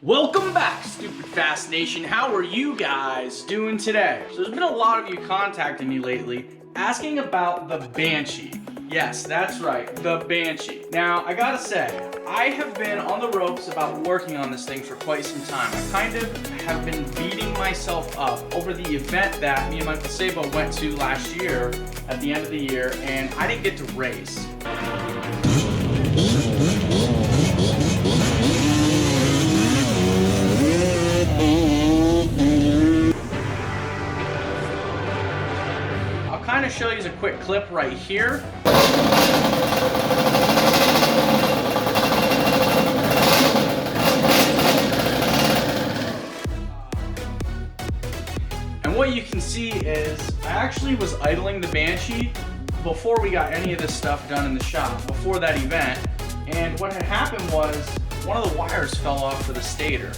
Welcome back, Stupid Fast Nation. How are you guys doing today? So there's been a lot of you contacting me lately asking about the Banshee. Yes, that's right, the Banshee. Now, I gotta say, I have been on the ropes about working on this thing for quite some time. I kind of have been beating myself up over the event that me and Michael Sabo went to last year at the end of the year, and I didn't get to race. I'll kind of show you a quick clip right here. And what you can see is I actually was idling the Banshee before we got any of this stuff done in the shop, before that event. And what had happened was one of the wires fell off for the stator.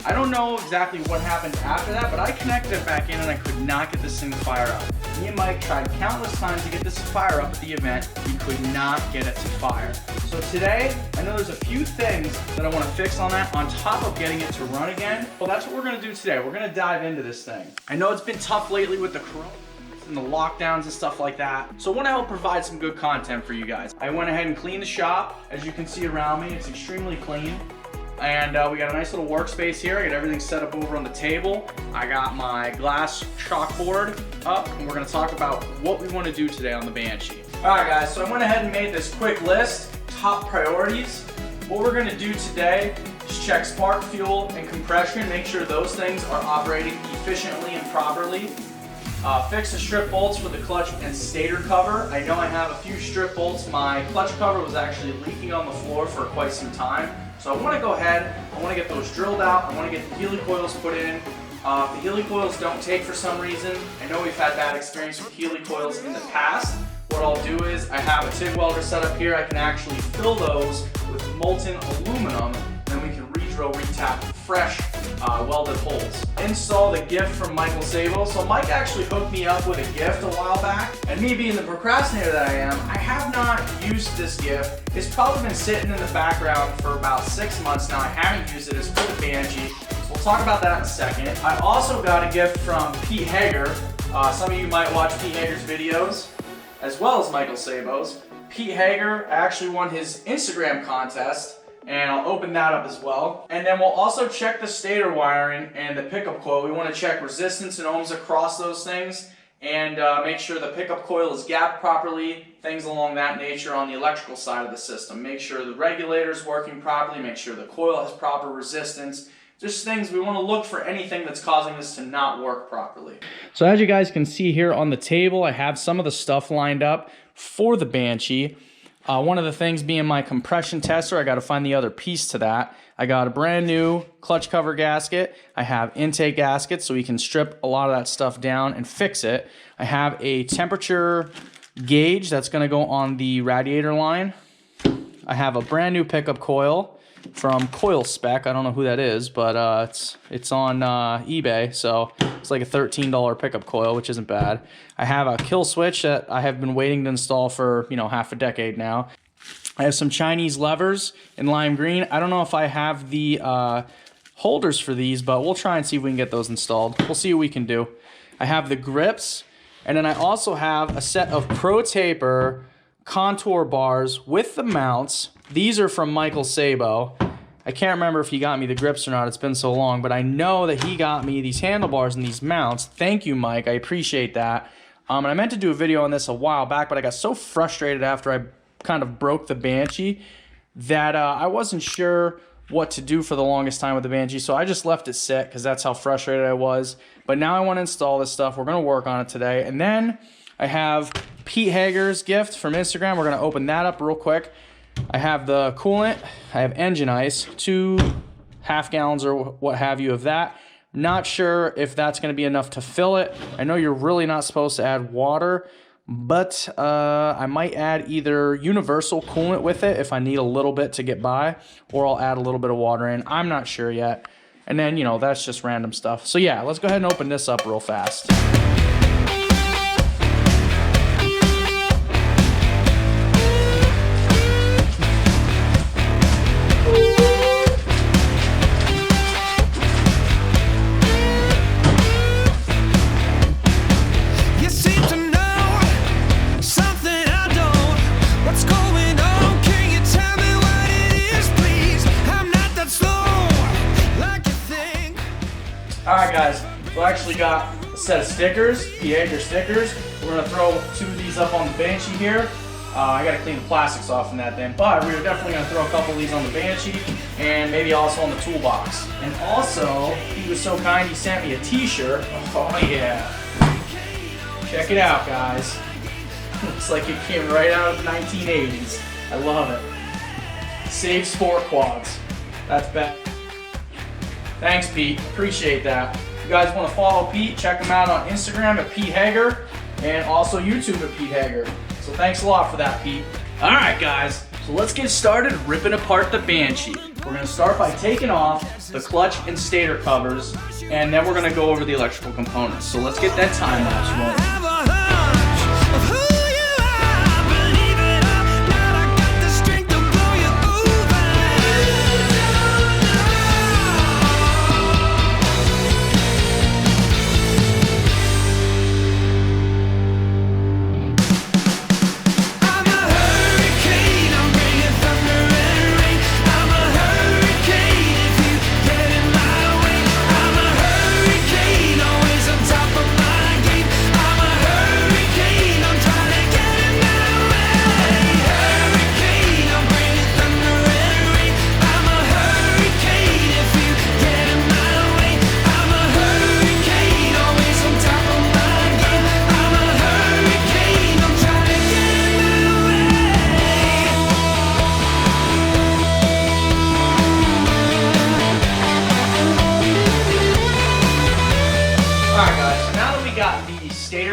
I don't know exactly what happened after that, but I connected it back in and I could not get this thing to fire up. Me and Mike tried countless times to get this to fire up at the event. We could not get it to fire. So today, I know there's a few things that I want to fix on that on top of getting it to run again. Well, that's what we're going to do today. We're going to dive into this thing. I know it's been tough lately with the corona and the lockdowns and stuff like that. So I want to help provide some good content for you guys. I went ahead and cleaned the shop. As you can see around me, it's extremely clean. And we got a nice little workspace here. I got everything set up over on the table. I got my glass chalkboard up, and we're gonna talk about what we wanna do today on the Banshee. All right, guys, so I went ahead and made this quick list, top priorities. What we're gonna do today is check spark, fuel, and compression, make sure those things are operating efficiently and properly. Fix the strip bolts for the clutch and stator cover. I know I have a few strip bolts. My clutch cover was actually leaking on the floor for quite some time. So I want to go ahead, I want to get those drilled out, I want to get the helicoils put in. If the helicoils don't take for some reason, I know we've had bad experience with helicoils in the past. What I'll do is I have a TIG welder set up here. I can actually fill those with molten aluminum, and then we can re-drill, re-tap fresh welded holes. Install the gift from Michael Sabo. So Mike actually hooked me up with a gift a while back, and me being the procrastinator that I am, I have not used this gift. It's probably been sitting in the background for about 6 months now. I haven't used it. It's for the Banshee. So we'll talk about that in a second. I also got a gift from Pete Hager. Some of you might watch Pete Hager's videos, as well as Michael Sabo's. Pete Hager actually won his Instagram contest, and I'll open that up as well. And then we'll also check the stator wiring and the pickup coil. We want to check resistance and ohms across those things, and make sure the pickup coil is gapped properly, things along that nature on the electrical side of the system. Make sure the regulator's working properly, make sure the coil has proper resistance. Just things we want to look for, anything that's causing this to not work properly. So as you guys can see here on the table, I have some of the stuff lined up for the Banshee. One of the things being my compression tester. I got to find the other piece to that. I got a brand new clutch cover gasket. I have intake gaskets so we can strip a lot of that stuff down and fix it. I have a temperature gauge that's going to go on the radiator line. I have a brand new pickup coil from Coil Spec. I don't know who that is, but it's on eBay, so it's like a $13 pickup coil, which isn't bad. I have a kill switch that I have been waiting to install for, you know, half a decade now. I have some Chinese levers in lime green. I don't know if I have the holders for these, but we'll try and see if we can get those installed. We'll see what we can do. I have the grips, and then I also have a set of Pro Taper contour bars with the mounts. These are from Michael Sabo. I can't remember if he got me the grips or not. It's been so long, but I know that he got me these handlebars and these mounts. Thank you, Mike. I appreciate that. And I meant to do a video on this a while back, but I got so frustrated after I kind of broke the Banshee that I wasn't sure what to do for the longest time with the Banshee, so I just left it sit because that's how frustrated I was. But now I want to install this stuff. We're going to work on it today. And then I have Pete Hager's gift from Instagram. We're going to open that up real quick. I have the coolant. I have engine ice, 2 half gallons or what have you of that. Not sure if that's going to be enough to fill it. I know you're really not supposed to add water, but I might add either universal coolant with it if I need a little bit to get by, or I'll add a little bit of water in. I'm not sure yet. And then, you know, that's just random stuff. So yeah, let's go ahead and open this up real fast. Alright guys, so I actually got a set of stickers, P-Hager stickers. We're going to throw 2 of these up on the Banshee here. I got to clean the plastics off from that thing, but we are definitely going to throw a couple of these on the Banshee and maybe also on the toolbox. And also, he was so kind, he sent me a t-shirt. Oh yeah. Check it out, guys. Looks like it came right out of the 1980s. I love it. Save Sport Quads. That's bad. Thanks, Pete. Appreciate that. If you guys want to follow Pete, check him out on Instagram at Pete Hager and also YouTube at Pete Hager. So thanks a lot for that, Pete. Alright guys, so let's get started ripping apart the Banshee. We're going to start by taking off the clutch and stator covers, and then we're going to go over the electrical components. So let's get that time lapse rolling.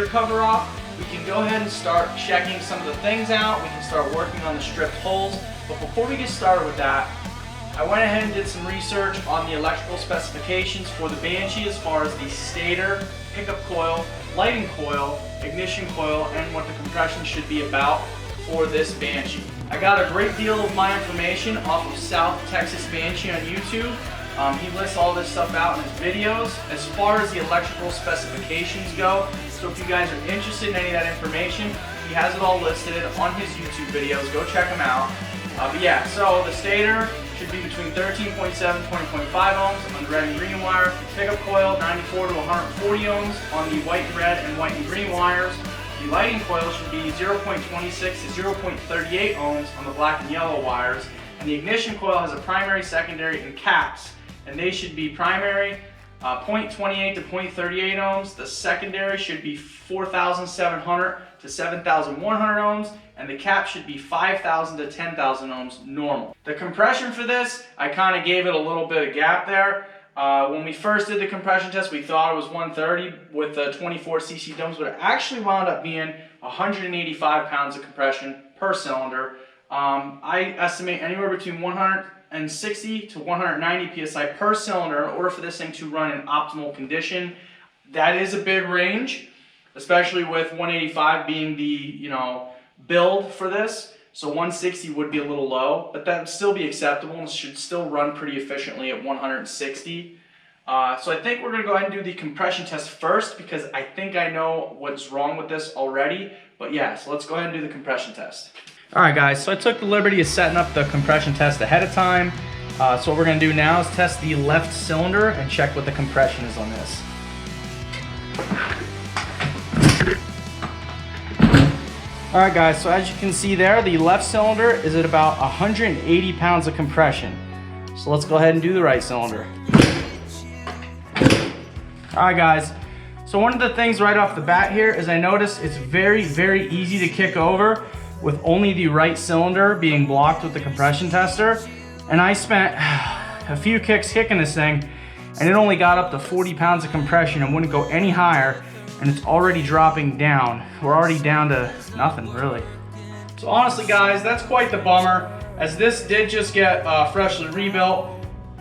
Cover off, we can go ahead and start checking some of the things out. We can start working on the stripped holes. But before we get started with that, I went ahead and did some research on the electrical specifications for the Banshee as far as the stator, pickup coil, lighting coil, ignition coil, and what the compression should be about for this Banshee. I got a great deal of my information off of South Texas Banshee on YouTube. He lists all this stuff out in his videos as far as the electrical specifications go. So if you guys are interested in any of that information, he has it all listed on his YouTube videos. Go check them out. But yeah, so the stator should be between 13.7 and 20.5 ohms on the red and green wire. Pickup coil 94 to 140 ohms on the white and red and white and green wires. The lighting coil should be 0.26 to 0.38 ohms on the black and yellow wires. And the ignition coil has a primary, secondary, and caps. And they should be primary 0.28 to 0.38 ohms. The secondary should be 4,700 to 7,100 ohms, and the cap should be 5,000 to 10,000 ohms normal. The compression for this, I kind of gave it a little bit of gap there. When we first did the compression test, we thought it was 130 with the 24 cc dumps, but it actually wound up being 185 pounds of compression per cylinder. I estimate anywhere between 160 to 190 psi per cylinder in order for this thing to run in optimal condition. That is a big range, especially with 185 being the build for this. So 160 would be a little low, but that would still be acceptable and should still run pretty efficiently at 160. So I think we're going to go ahead and do the compression test first because I think I know what's wrong with this already. But yeah, so let's go ahead and do the compression test. Alright guys, so I took the liberty of setting up the compression test ahead of time. So what we're going to do now is test the left cylinder and check what the compression is on this. Alright guys, so as you can see there, the left cylinder is at about 180 pounds of compression. So let's go ahead and do the right cylinder. Alright guys, so one of the things right off the bat here is I noticed it's very, very easy to kick over with only the right cylinder being blocked with the compression tester. And I spent a few kicks kicking this thing and it only got up to 40 pounds of compression and wouldn't go any higher, and it's already dropping down. We're already down to nothing really. So honestly guys, that's quite the bummer, as this did just get freshly rebuilt,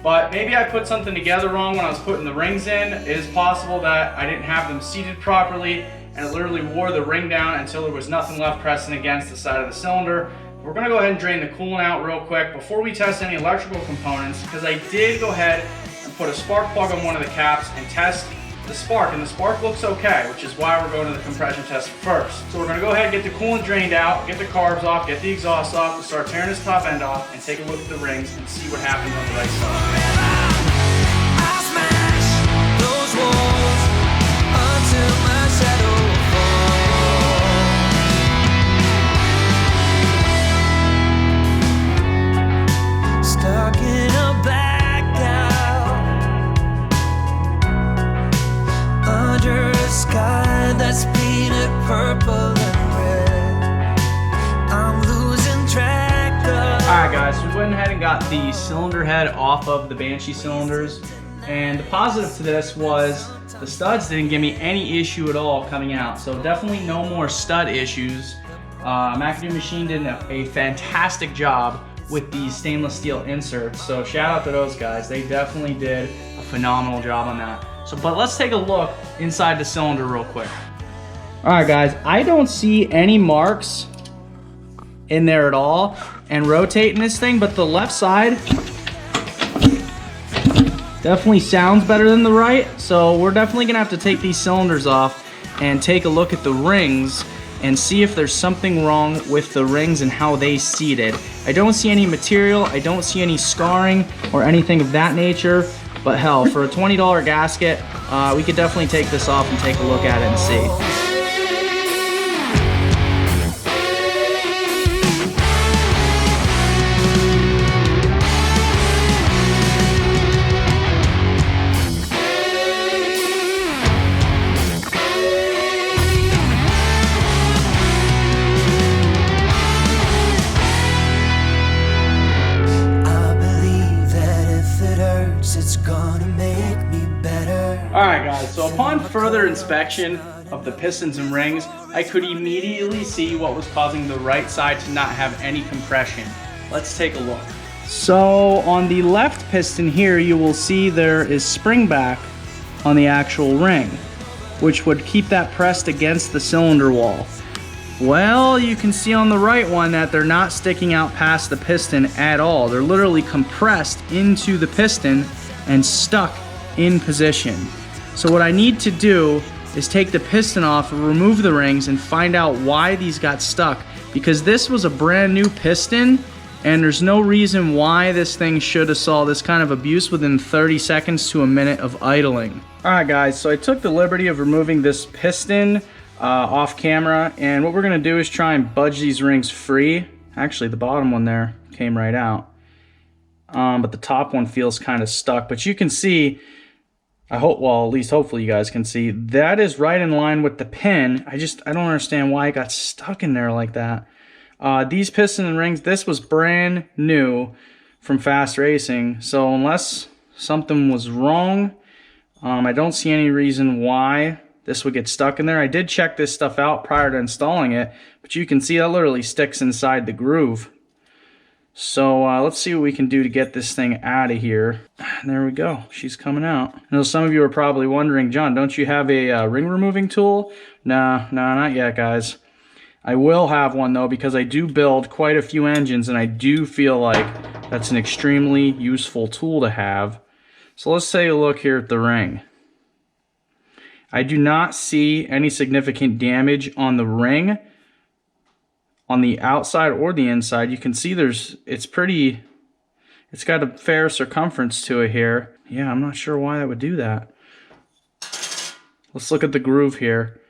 but maybe I put something together wrong when I was putting the rings in. It is possible that I didn't have them seated properly and it literally wore the ring down until there was nothing left pressing against the side of the cylinder. We're gonna go ahead and drain the coolant out real quick before we test any electrical components, because I did go ahead and put a spark plug on one of the caps and test the spark, and the spark looks okay, which is why we're going to the compression test first. So we're gonna go ahead and get the coolant drained out, get the carbs off, get the exhaust off, and start tearing this top end off and take a look at the rings and see what happens on the right side. went ahead and got the cylinder head off of the Banshee cylinders, and the positive to this was the studs didn't give me any issue at all coming out, so definitely no more stud issues. McAdoo Machine did a fantastic job with these stainless steel inserts, so shout out to those guys. They definitely did a phenomenal job on that. So, but let's take a look inside the cylinder real quick. All right, guys, I don't see any marks in there at all, and rotating this thing, but the left side definitely sounds better than the right, so we're definitely gonna have to take these cylinders off and take a look at the rings and see if there's something wrong with the rings and how they seated. I don't see any material, I don't see any scarring or anything of that nature, but hell, for a $20 gasket, we could definitely take this off and take a look at it and see. Alright guys, so upon further inspection of the pistons and rings, I could immediately see what was causing the right side to not have any compression. Let's take a look. So on the left piston here, you will see there is spring back on the actual ring, which would keep that pressed against the cylinder wall. Well, you can see on the right one that they're not sticking out past the piston at all. They're literally compressed into the piston and stuck in position. So what I need to do is take the piston off, remove the rings, and find out why these got stuck, because this was a brand new piston and there's no reason why this thing should have saw this kind of abuse within 30 seconds to a minute of idling. Alright guys, so I took the liberty of removing this piston off camera, and what we're gonna do is try and budge these rings free. Actually, the bottom one there came right out, but the top one feels kind of stuck. But you can see, I hope, well, at least hopefully you guys can see, that is right in line with the pin. I don't understand why it got stuck in there like that. These piston and rings, this was brand new from Fast Racing, so unless something was wrong, I don't see any reason why this would get stuck in there. I did check this stuff out prior to installing it, but you can see that literally sticks inside the groove. So let's see what we can do to get this thing out of here. There we go, she's coming out. I know some of you are probably wondering, John, don't you have a ring removing tool? Nah, not yet, guys. I will have one though, because I do build quite a few engines and I do feel like that's an extremely useful tool to have. So let's take a look here at the ring. I do not see any significant damage on the ring on the outside or the inside. You can see it's got a fair circumference to it here. Yeah, I'm not sure why that would do that. Let's look at the groove here.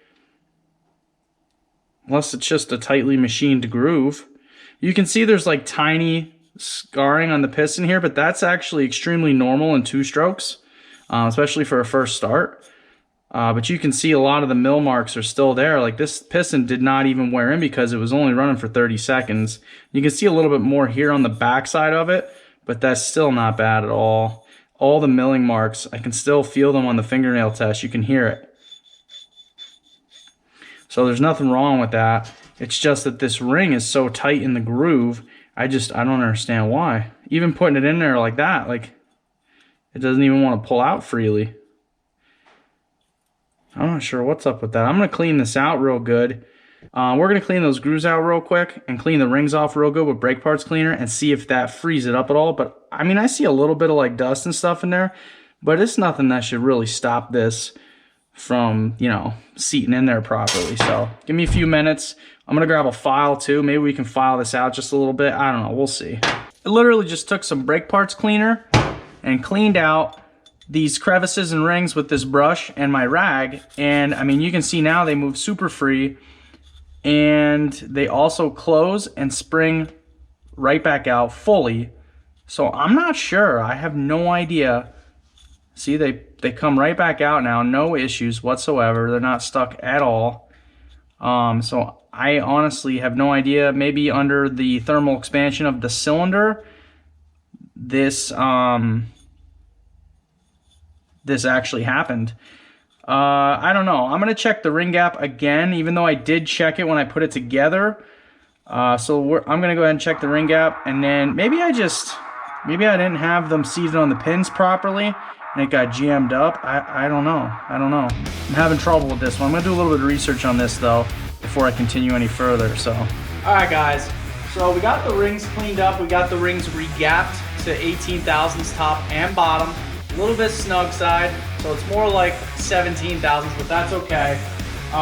Unless it's just a tightly machined groove. You can see there's like tiny scarring on the piston here, but that's actually extremely normal in two strokes, especially for a first start. But you can see a lot of the mill marks are still there. Like this piston did not even wear in because it was only running for 30 seconds. You can see a little bit more here on the back side of it, but that's still not bad at all. All the milling marks, I can still feel them on the fingernail test. You can hear it. So there's nothing wrong with that. It's just that this ring is so tight in the groove, I don't understand why. Even putting it in there like that, like it doesn't even want to pull out freely. I'm not sure what's up with that. I'm going to clean this out real good. We're going to clean those grooves out real quick and clean the rings off real good with brake parts cleaner and see if that frees it up at all. But I mean, I see a little bit of like dust and stuff in there, but it's nothing that should really stop this from, you know, seating in there properly. So give me a few minutes. I'm going to grab a file too. Maybe we can file this out just a little bit. I don't know. We'll see. I literally just took some brake parts cleaner and cleaned out these crevices and rings with this brush and my rag, and I mean, you can see now they move super free, and they also close and spring right back out fully. So I'm not sure, I have no idea. See, they come right back out now, no issues whatsoever. They're not stuck at all. So I honestly have no idea. Maybe under the thermal expansion of the cylinder, this this actually happened. I don't know. I'm gonna check the ring gap again, even though I did check it when I put it together. I'm gonna go ahead and check the ring gap, and then maybe I didn't have them seated on the pins properly, and it got jammed up. I don't know. I'm having trouble with this one. I'm gonna do a little bit of research on this though before I continue any further. So, all right, guys. So we got the rings cleaned up. We got the rings re-gapped to 18 thousandths top and bottom. A little bit snug side, so it's more like 17 thousandths, but that's okay.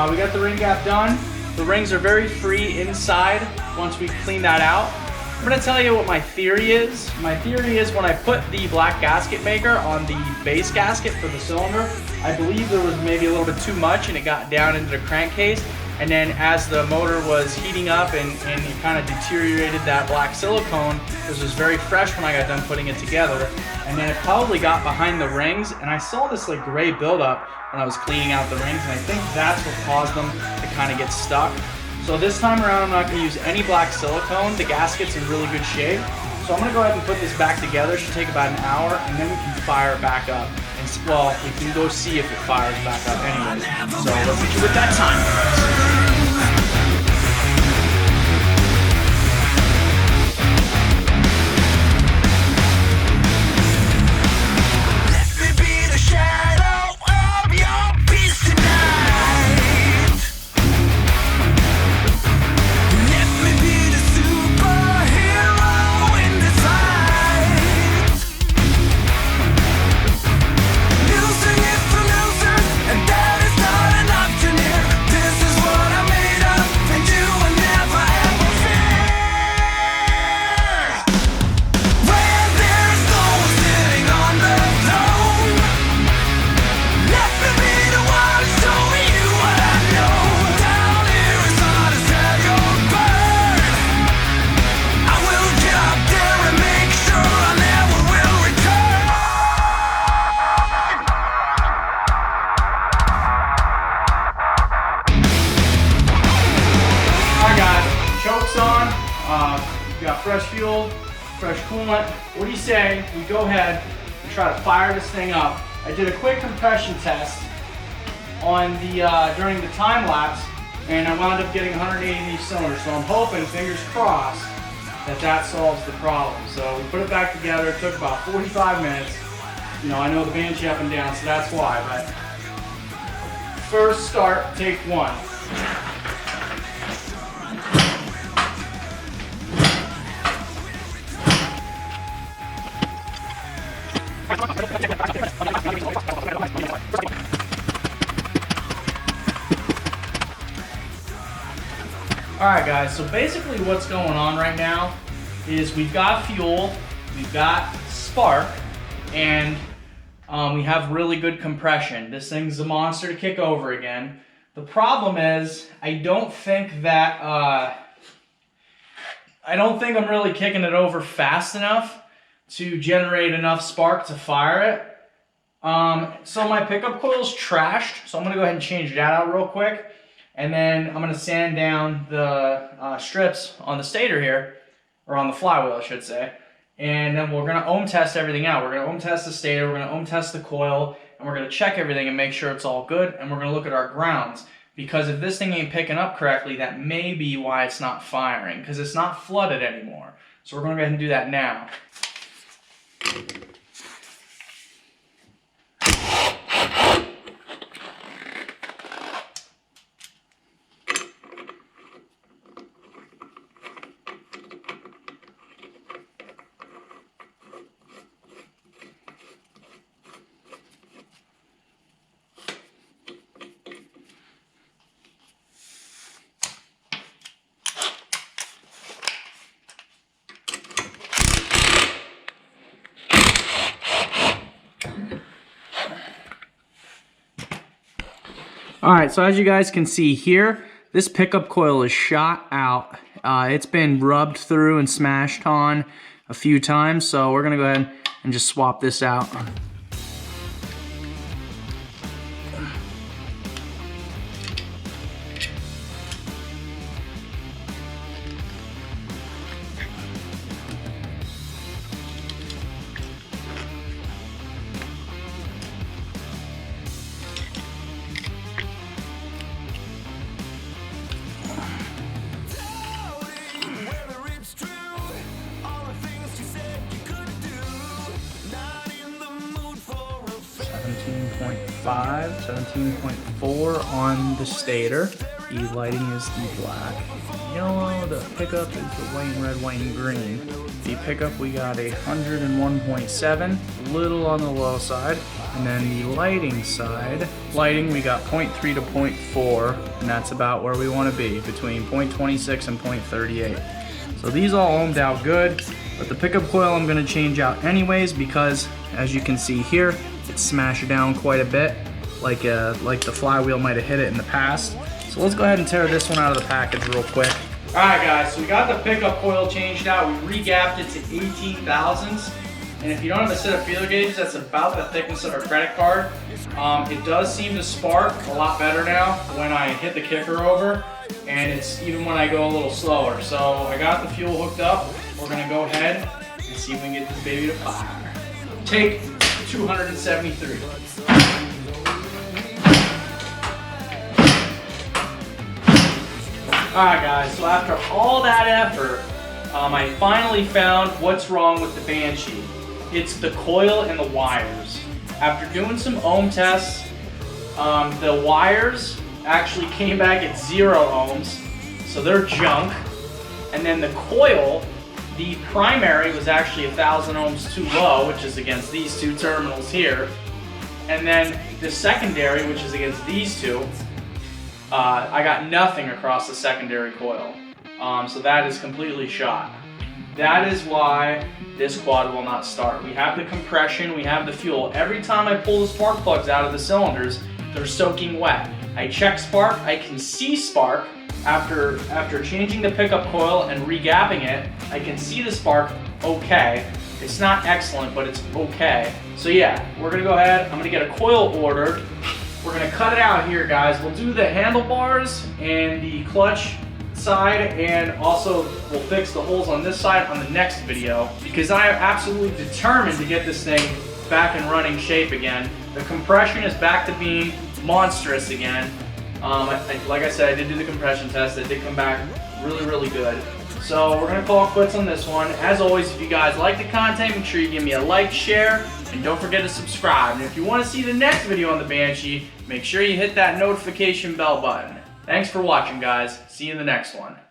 We got the ring gap done. The rings are very free inside once we clean that out. I'm gonna tell you what my theory is. My theory is when I put the black gasket maker on the base gasket for the cylinder, I believe there was maybe a little bit too much and it got down into the crankcase. And then as the motor was heating up and it kind of deteriorated that black silicone, this was very fresh when I got done putting it together. And then it probably got behind the rings, and I saw this like gray buildup when I was cleaning out the rings, and I think that's what caused them to kind of get stuck. So this time around, I'm not going to use any black silicone. The gasket's in really good shape. So I'm going to go ahead and put this back together. It should take about an hour, and then we can fire it back up. And well, we can go see if it fires back up anyways. So let's get you with that time. Got fresh fuel, fresh coolant. What do you say we go ahead and try to fire this thing up? I did a quick compression test on the during the time lapse, and I wound up getting 180 in each cylinder. So I'm hoping, fingers crossed, that solves the problem. So we put it back together. It took about 45 minutes. You know, I know the Banshee up and down, so that's why. But first start, take one. Alright guys, so basically what's going on right now is we've got fuel, we've got spark, and we have really good compression. This thing's a monster to kick over again. The problem is, I don't think I'm really kicking it over fast enough to generate enough spark to fire it. So my pickup coil's trashed, so I'm gonna go ahead and change that out real quick. And then I'm gonna sand down the strips on the stator here, or on the flywheel I should say. And then we're gonna ohm test everything out. We're gonna ohm test the stator, we're gonna ohm test the coil, and we're gonna check everything and make sure it's all good, and we're gonna look at our grounds. Because if this thing ain't picking up correctly, that may be why it's not firing, because it's not flooded anymore. So we're gonna go ahead and do that now. Alright, so as you guys can see here, this pickup coil is shot out. It's been rubbed through and smashed on a few times, so we're gonna go ahead and just swap this out. 17.5, 17.4 on the stator. The lighting is the black, yellow. The pickup is the white and red, white and green. The pickup we got 101.7, little on the low side. And then the lighting side, we got 0.3 to 0.4, and that's about where we want to be, between 0.26 and 0.38. So these all ohmed out good, but the pickup coil I'm going to change out anyways because, as you can see here, it's smashed down quite a bit, like the flywheel might have hit it in the past. So let's go ahead and tear this one out of the package real quick. Alright guys, so we got the pickup coil changed out. We re-gapped it to 18 thousandths. And if you don't have a set of feeler gauges, that's about the thickness of a credit card. It does seem to spark a lot better now when I hit the kicker over, and it's even when I go a little slower. So I got the fuel hooked up. We're gonna go ahead and see if we can get this baby to fire. Take 273. Alright guys, so after all that effort, I finally found what's wrong with the Banshee. It's the coil and the wires. After doing some ohm tests, the wires actually came back at 0 ohms, so they're junk. And then the coil, the primary was actually 1,000 ohms too low, which is against these two terminals here. And then the secondary, which is against these two, I got nothing across the secondary coil. So that is completely shot. That is why this quad will not start. We have the compression, we have the fuel. Every time I pull the spark plugs out of the cylinders, they're soaking wet. I check spark, I can see spark. After changing the pickup coil and re-gapping it, I can see the spark okay. It's not excellent, but it's okay. So yeah, we're gonna go ahead, I'm gonna get a coil ordered. We're gonna cut it out here, guys. We'll do the handlebars and the clutch side, and also we'll fix the holes on this side on the next video, because I am absolutely determined to get this thing back in running shape again. The compression is back to being monstrous again. Like I said, I did do the compression test. It did come back really, really good. So we're gonna call quits on this one. As always, if you guys like the content, make sure you give me a like, share, and don't forget to subscribe. And if you want to see the next video on the Banshee, make sure you hit that notification bell button. Thanks for watching, guys. See you in the next one.